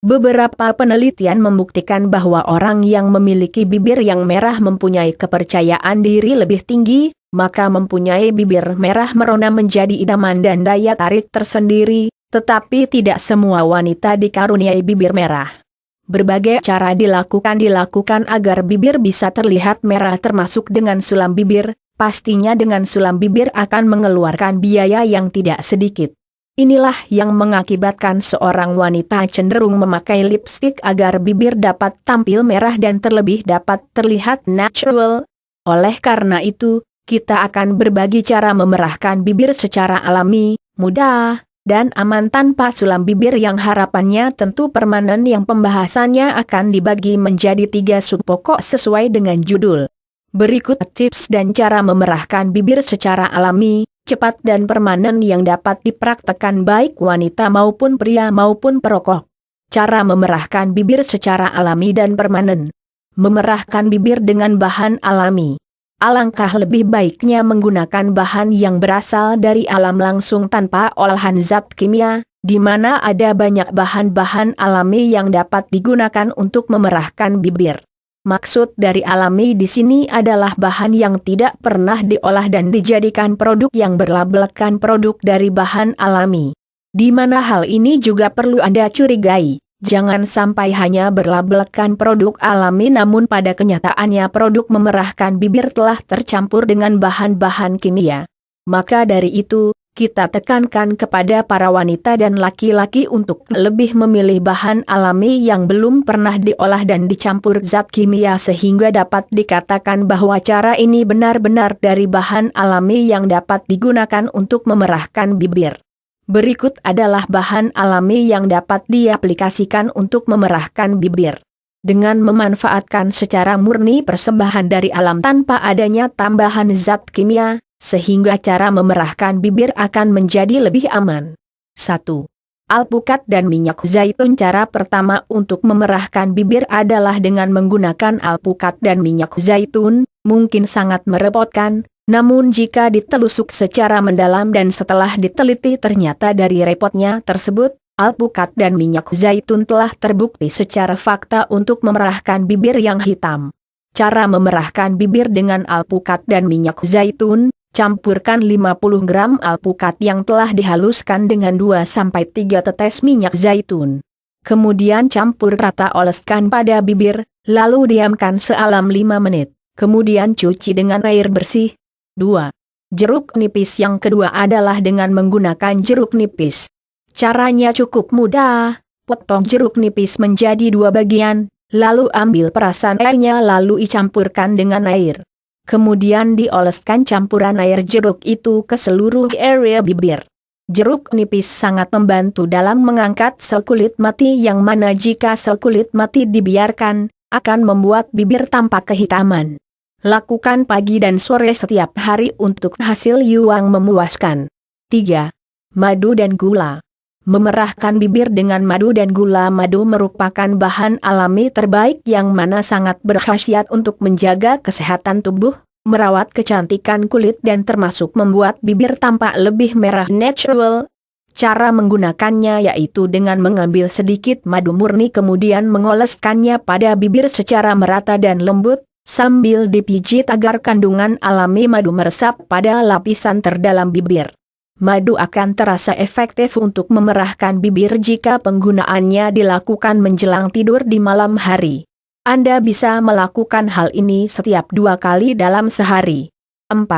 Beberapa penelitian membuktikan bahwa orang yang memiliki bibir yang merah mempunyai kepercayaan diri lebih tinggi, maka mempunyai bibir merah merona menjadi idaman dan daya tarik tersendiri, tetapi tidak semua wanita dikaruniai bibir merah. Berbagai cara dilakukan agar bibir bisa terlihat merah termasuk dengan sulam bibir, pastinya dengan sulam bibir akan mengeluarkan biaya yang tidak sedikit. Inilah yang mengakibatkan seorang wanita cenderung memakai lipstik agar bibir dapat tampil merah dan terlebih dapat terlihat natural. Oleh karena itu, kita akan berbagi cara memerahkan bibir secara alami, mudah, dan aman tanpa sulam bibir yang harapannya tentu permanen yang pembahasannya akan dibagi menjadi 3 sub pokok sesuai dengan judul. Berikut tips dan cara memerahkan bibir secara alami, cepat dan permanen yang dapat dipraktekkan baik wanita maupun pria maupun perokok. Cara memerahkan bibir secara alami dan permanen. Memerahkan bibir dengan bahan alami. Alangkah lebih baiknya menggunakan bahan yang berasal dari alam langsung tanpa olahan zat kimia, di mana ada banyak bahan-bahan alami yang dapat digunakan untuk memerahkan bibir. Maksud dari alami di sini adalah bahan yang tidak pernah diolah dan dijadikan produk yang berlabelkan produk dari bahan alami. Di mana hal ini juga perlu Anda curigai. Jangan sampai hanya berlabelkan produk alami namun pada kenyataannya produk memerahkan bibir telah tercampur dengan bahan-bahan kimia. Maka dari itu, kita tekankan kepada para wanita dan laki-laki untuk lebih memilih bahan alami yang belum pernah diolah dan dicampur zat kimia sehingga dapat dikatakan bahwa cara ini benar-benar dari bahan alami yang dapat digunakan untuk memerahkan bibir. Berikut adalah bahan alami yang dapat diaplikasikan untuk memerahkan bibir. Dengan memanfaatkan secara murni persembahan dari alam tanpa adanya tambahan zat kimia, sehingga cara memerahkan bibir akan menjadi lebih aman. 1. Alpukat dan minyak zaitun. Cara pertama untuk memerahkan bibir adalah dengan menggunakan alpukat dan minyak zaitun, mungkin sangat merepotkan, namun jika ditelusuk secara mendalam dan setelah diteliti ternyata dari repotnya tersebut, alpukat dan minyak zaitun telah terbukti secara fakta untuk memerahkan bibir yang hitam. Cara memerahkan bibir dengan alpukat dan minyak zaitun. Campurkan 50 gram alpukat yang telah dihaluskan dengan 2-3 tetes minyak zaitun. Kemudian campur rata, oleskan pada bibir, lalu diamkan sealam 5 menit. Kemudian cuci dengan air bersih. 2. Jeruk nipis. Yang kedua adalah dengan menggunakan jeruk nipis. Caranya cukup mudah, potong jeruk nipis menjadi 2 bagian, lalu ambil perasan airnya lalu dicampurkan dengan air. Kemudian dioleskan campuran air jeruk itu ke seluruh area bibir. Jeruk nipis sangat membantu dalam mengangkat sel kulit mati yang mana jika sel kulit mati dibiarkan, akan membuat bibir tampak kehitaman. Lakukan pagi dan sore setiap hari untuk hasil yang memuaskan. 3. Madu dan gula. Memerahkan bibir dengan madu dan gula. Madu merupakan bahan alami terbaik yang mana sangat berkhasiat untuk menjaga kesehatan tubuh, merawat kecantikan kulit dan termasuk membuat bibir tampak lebih merah natural. Cara menggunakannya yaitu dengan mengambil sedikit madu murni kemudian mengoleskannya pada bibir secara merata dan lembut, sambil dipijit agar kandungan alami madu meresap pada lapisan terdalam bibir. Madu akan terasa efektif untuk memerahkan bibir jika penggunaannya dilakukan menjelang tidur di malam hari. Anda bisa melakukan hal ini setiap 2 kali dalam sehari. 4.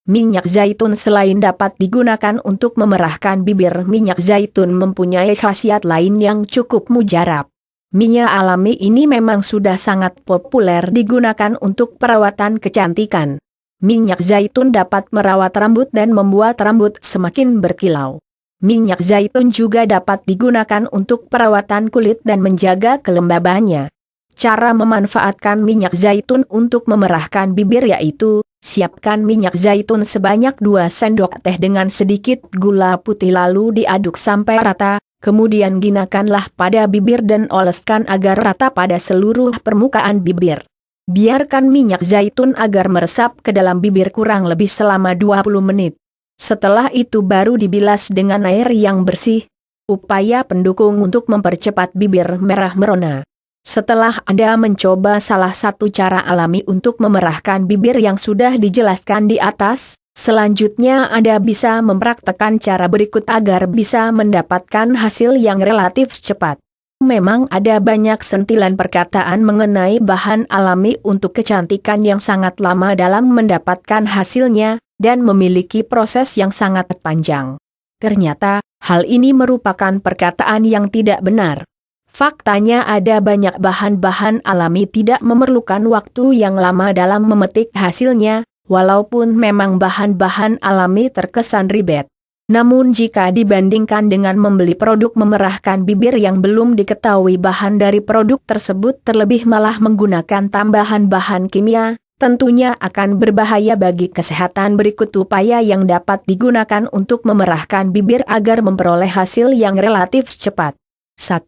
Minyak zaitun. Selain dapat digunakan untuk memerahkan bibir, minyak zaitun mempunyai khasiat lain yang cukup mujarab. Minyak alami ini memang sudah sangat populer digunakan untuk perawatan kecantikan. Minyak zaitun dapat merawat rambut dan membuat rambut semakin berkilau. Minyak zaitun juga dapat digunakan untuk perawatan kulit dan menjaga kelembabannya. Cara memanfaatkan minyak zaitun untuk memerahkan bibir yaitu, siapkan minyak zaitun sebanyak 2 sendok teh dengan sedikit gula putih lalu diaduk sampai rata, kemudian gunakanlah pada bibir dan oleskan agar rata pada seluruh permukaan bibir. Biarkan minyak zaitun agar meresap ke dalam bibir kurang lebih selama 20 menit. Setelah itu baru dibilas dengan air yang bersih. upaya pendukung untuk mempercepat bibir merah merona. Setelah Anda mencoba salah satu cara alami untuk memerahkan bibir yang sudah dijelaskan di atas, selanjutnya Anda bisa mempraktekkan cara berikut agar bisa mendapatkan hasil yang relatif cepat. Memang ada banyak sentilan perkataan mengenai bahan alami untuk kecantikan yang sangat lama dalam mendapatkan hasilnya, dan memiliki proses yang sangat panjang. Ternyata, hal ini merupakan perkataan yang tidak benar. Faktanya ada banyak bahan-bahan alami tidak memerlukan waktu yang lama dalam memetik hasilnya, walaupun memang bahan-bahan alami terkesan ribet. Namun jika dibandingkan dengan membeli produk memerahkan bibir yang belum diketahui bahan dari produk tersebut terlebih malah menggunakan tambahan bahan kimia, tentunya akan berbahaya bagi kesehatan. Berikut upaya yang dapat digunakan untuk memerahkan bibir agar memperoleh hasil yang relatif cepat. 1.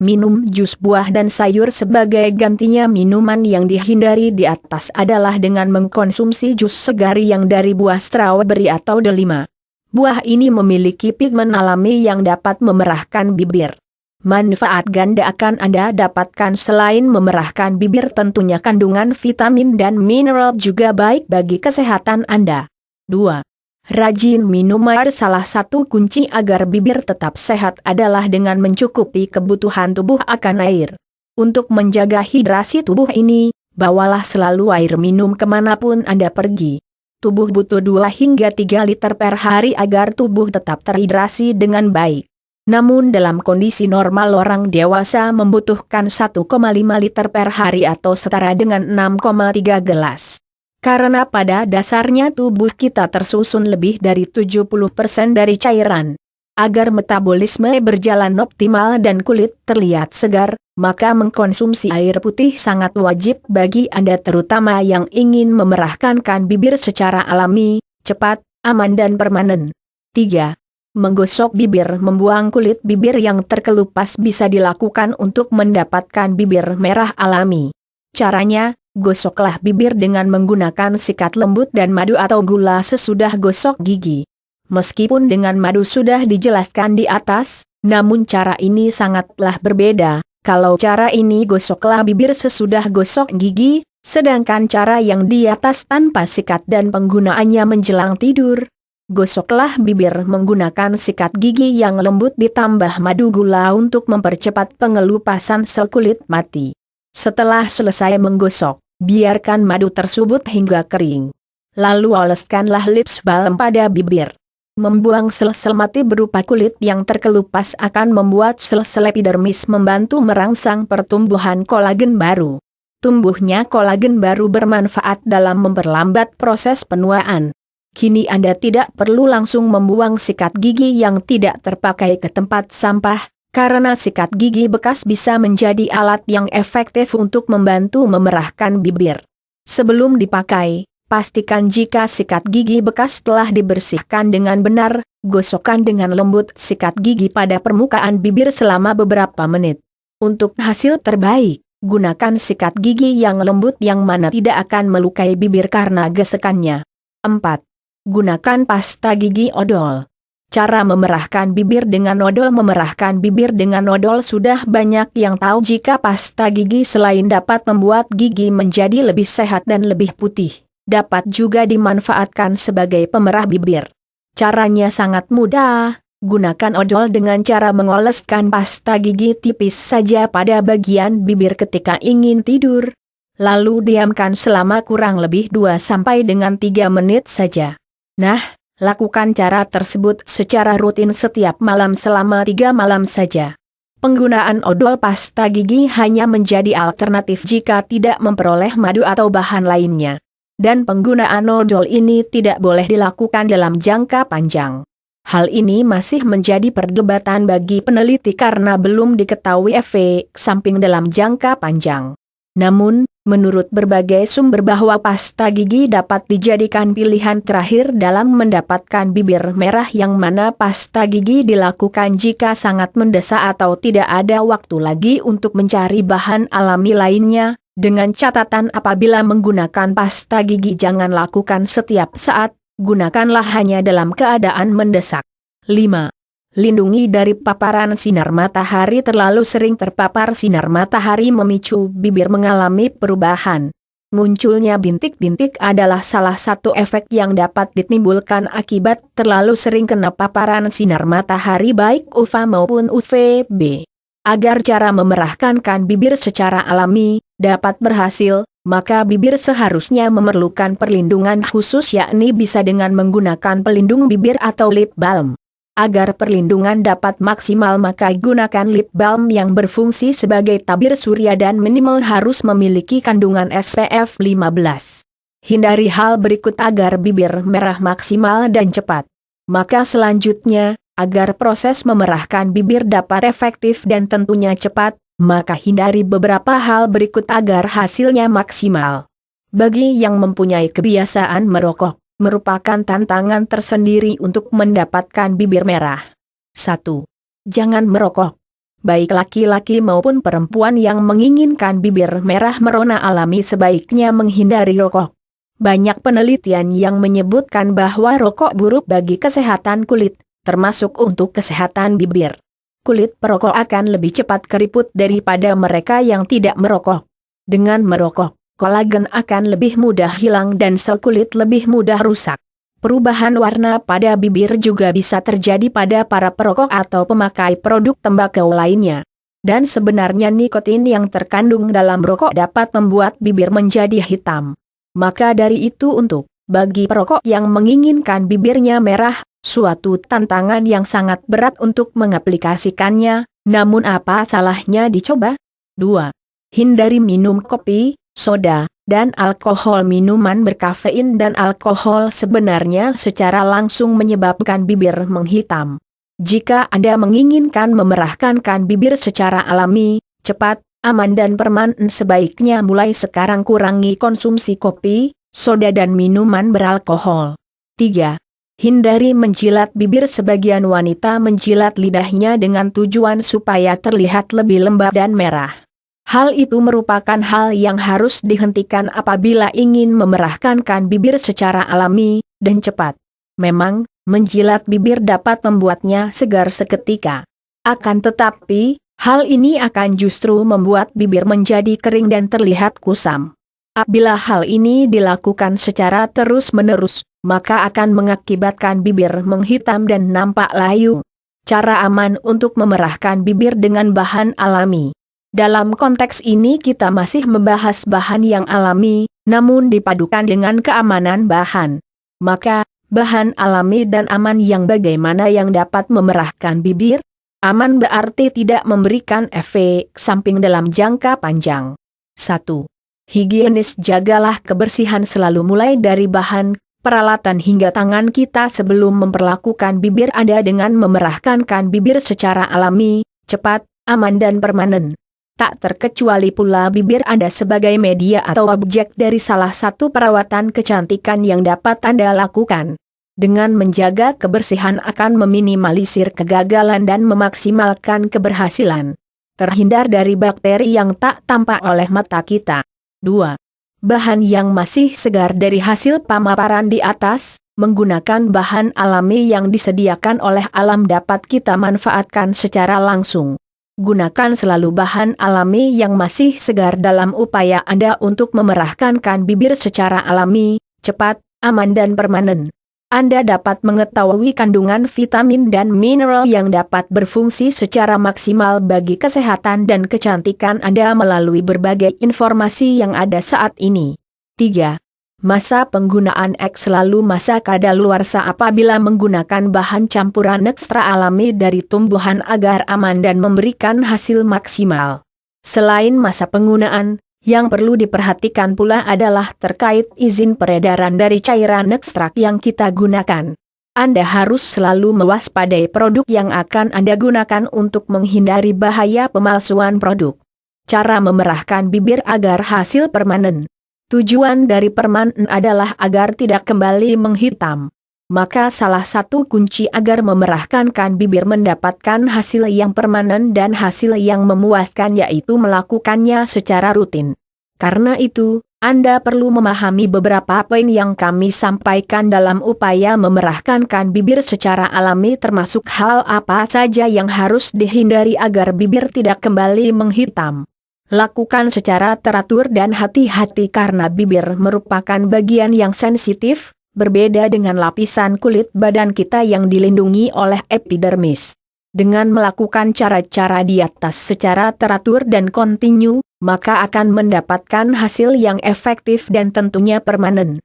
Minum jus buah dan sayur sebagai gantinya. Minuman yang dihindari di atas adalah dengan mengkonsumsi jus segar yang dari buah strawberry atau delima. Buah ini memiliki pigmen alami yang dapat memerahkan bibir. Manfaat ganda akan Anda dapatkan selain memerahkan bibir, tentunya kandungan vitamin dan mineral juga baik bagi kesehatan Anda. 2. Rajin minum air. Salah satu kunci agar bibir tetap sehat adalah dengan mencukupi kebutuhan tubuh akan air. Untuk menjaga hidrasi tubuh ini, bawalah selalu air minum kemanapun Anda pergi. Tubuh butuh 2 hingga 3 liter per hari agar tubuh tetap terhidrasi dengan baik. Namun dalam kondisi normal orang dewasa membutuhkan 1,5 liter per hari atau setara dengan 6,3 gelas. Karena pada dasarnya tubuh kita tersusun lebih dari 70% dari cairan. Agar metabolisme berjalan optimal dan kulit terlihat segar, maka mengkonsumsi air putih sangat wajib bagi Anda, terutama yang ingin memerahkan bibir secara alami, cepat, aman dan permanen. 3. Menggosok bibir. Membuang kulit bibir yang terkelupas bisa dilakukan untuk mendapatkan bibir merah alami. Caranya, gosoklah bibir dengan menggunakan sikat lembut dan madu atau gula sesudah gosok gigi. Meskipun dengan madu sudah dijelaskan di atas, namun cara ini sangatlah berbeda. Kalau cara ini gosoklah bibir sesudah gosok gigi, sedangkan cara yang di atas tanpa sikat dan penggunaannya menjelang tidur. Gosoklah bibir menggunakan sikat gigi yang lembut ditambah madu gula untuk mempercepat pengelupasan sel kulit mati. Setelah selesai menggosok, biarkan madu tersebut hingga kering. Lalu oleskanlah lips balm pada bibir. Membuang sel-sel mati berupa kulit yang terkelupas akan membuat sel-sel epidermis membantu merangsang pertumbuhan kolagen baru. Tumbuhnya kolagen baru bermanfaat dalam memperlambat proses penuaan. Kini Anda tidak perlu langsung membuang sikat gigi yang tidak terpakai ke tempat sampah, karena sikat gigi bekas bisa menjadi alat yang efektif untuk membantu memerahkan bibir. Sebelum dipakai, pastikan jika sikat gigi bekas telah dibersihkan dengan benar, gosokkan dengan lembut sikat gigi pada permukaan bibir selama beberapa menit. Untuk hasil terbaik, gunakan sikat gigi yang lembut yang mana tidak akan melukai bibir karena gesekannya. 4. Gunakan pasta gigi odol. Cara memerahkan bibir dengan odol. Memerahkan bibir dengan odol sudah banyak yang tahu jika pasta gigi selain dapat membuat gigi menjadi lebih sehat dan lebih putih, dapat juga dimanfaatkan sebagai pemerah bibir. Caranya sangat mudah, gunakan odol dengan cara mengoleskan pasta gigi tipis saja pada bagian bibir ketika ingin tidur. Lalu diamkan selama kurang lebih 2-3 menit saja. Nah, lakukan cara tersebut secara rutin setiap malam selama 3 malam saja. Penggunaan odol pasta gigi hanya menjadi alternatif jika tidak memperoleh madu atau bahan lainnya. Dan penggunaan odol ini tidak boleh dilakukan dalam jangka panjang. Hal ini masih menjadi perdebatan bagi peneliti karena belum diketahui efek samping dalam jangka panjang. Namun, menurut berbagai sumber bahwa pasta gigi dapat dijadikan pilihan terakhir dalam mendapatkan bibir merah, yang mana pasta gigi dilakukan jika sangat mendesak atau tidak ada waktu lagi untuk mencari bahan alami lainnya. Dengan catatan apabila menggunakan pasta gigi jangan lakukan setiap saat, gunakanlah hanya dalam keadaan mendesak. 5. Lindungi dari paparan sinar matahari. Terlalu sering terpapar sinar matahari memicu bibir mengalami perubahan. Munculnya bintik-bintik adalah salah satu efek yang dapat ditimbulkan akibat terlalu sering kena paparan sinar matahari baik UVA maupun UVB. Agar cara memerahkan bibir secara alami dapat berhasil, maka bibir seharusnya memerlukan perlindungan khusus, yakni bisa dengan menggunakan pelindung bibir atau lip balm. Agar perlindungan dapat maksimal maka gunakan lip balm yang berfungsi sebagai tabir surya dan minimal harus memiliki kandungan SPF 15. Hindari hal berikut agar bibir merah maksimal dan cepat. Maka selanjutnya, agar proses memerahkan bibir dapat efektif dan tentunya cepat, maka hindari beberapa hal berikut agar hasilnya maksimal. Bagi yang mempunyai kebiasaan merokok, merupakan tantangan tersendiri untuk mendapatkan bibir merah. 1. Jangan merokok. Baik laki-laki maupun perempuan yang menginginkan bibir merah merona alami sebaiknya menghindari rokok. Banyak penelitian yang menyebutkan bahwa rokok buruk bagi kesehatan kulit, termasuk untuk kesehatan bibir. Kulit perokok akan lebih cepat keriput daripada mereka yang tidak merokok. Dengan merokok, kolagen akan lebih mudah hilang dan sel kulit lebih mudah rusak. Perubahan warna pada bibir juga bisa terjadi pada para perokok atau pemakai produk tembakau lainnya. Dan sebenarnya nikotin yang terkandung dalam rokok dapat membuat bibir menjadi hitam. Maka dari itu bagi perokok yang menginginkan bibirnya merah, suatu tantangan yang sangat berat untuk mengaplikasikannya, namun apa salahnya dicoba? 2. Hindari minum kopi, soda, dan alkohol. Minuman berkafein dan alkohol sebenarnya secara langsung menyebabkan bibir menghitam. Jika Anda menginginkan memerahkan bibir secara alami, cepat, aman dan permanen, sebaiknya mulai sekarang kurangi konsumsi kopi, soda dan minuman beralkohol. 3. Hindari menjilat bibir. Sebagian wanita menjilat lidahnya dengan tujuan supaya terlihat lebih lembab dan merah. Hal itu merupakan hal yang harus dihentikan apabila ingin memerahkan bibir secara alami dan cepat. Memang, menjilat bibir dapat membuatnya segar seketika. Akan tetapi, hal ini akan justru membuat bibir menjadi kering dan terlihat kusam. Apabila hal ini dilakukan secara terus-menerus, maka akan mengakibatkan bibir menghitam dan nampak layu. Cara aman untuk memerahkan bibir dengan bahan alami. Dalam konteks ini kita masih membahas bahan yang alami, namun dipadukan dengan keamanan bahan. Maka, bahan alami dan aman yang bagaimana yang dapat memerahkan bibir? Aman berarti tidak memberikan efek samping dalam jangka panjang. 1. Higienis. Jagalah kebersihan selalu mulai dari bahan, peralatan hingga tangan kita sebelum memperlakukan bibir Anda dengan memerahkan bibir secara alami, cepat, aman dan permanen. Tak terkecuali pula bibir Anda sebagai media atau objek dari salah satu perawatan kecantikan yang dapat Anda lakukan. Dengan menjaga kebersihan akan meminimalisir kegagalan dan memaksimalkan keberhasilan. Terhindar dari bakteri yang tak tampak oleh mata kita. 2. Bahan yang masih segar. Dari hasil pemaparan di atas, menggunakan bahan alami yang disediakan oleh alam dapat kita manfaatkan secara langsung. Gunakan selalu bahan alami yang masih segar dalam upaya Anda untuk memerahkan bibir secara alami, cepat, aman dan permanen. Anda dapat mengetahui kandungan vitamin dan mineral yang dapat berfungsi secara maksimal bagi kesehatan dan kecantikan Anda melalui berbagai informasi yang ada saat ini. 3. Masa penggunaan X. Selalu masa kadaluarsa apabila menggunakan bahan campuran ekstra alami dari tumbuhan agar aman dan memberikan hasil maksimal. Selain masa penggunaan, yang perlu diperhatikan pula adalah terkait izin peredaran dari cairan ekstrak yang kita gunakan. Anda harus selalu mewaspadai produk yang akan Anda gunakan untuk menghindari bahaya pemalsuan produk. Cara memerahkan bibir agar hasil permanen. Tujuan dari permanen adalah agar tidak kembali menghitam. Maka salah satu kunci agar memerahkan bibir mendapatkan hasil yang permanen dan hasil yang memuaskan yaitu melakukannya secara rutin. Karena itu, Anda perlu memahami beberapa poin yang kami sampaikan dalam upaya memerahkan bibir secara alami, termasuk hal apa saja yang harus dihindari agar bibir tidak kembali menghitam. Lakukan secara teratur dan hati-hati karena bibir merupakan bagian yang sensitif, berbeda dengan lapisan kulit badan kita yang dilindungi oleh epidermis. Dengan melakukan cara-cara di atas secara teratur dan kontinu, maka akan mendapatkan hasil yang efektif dan tentunya permanen.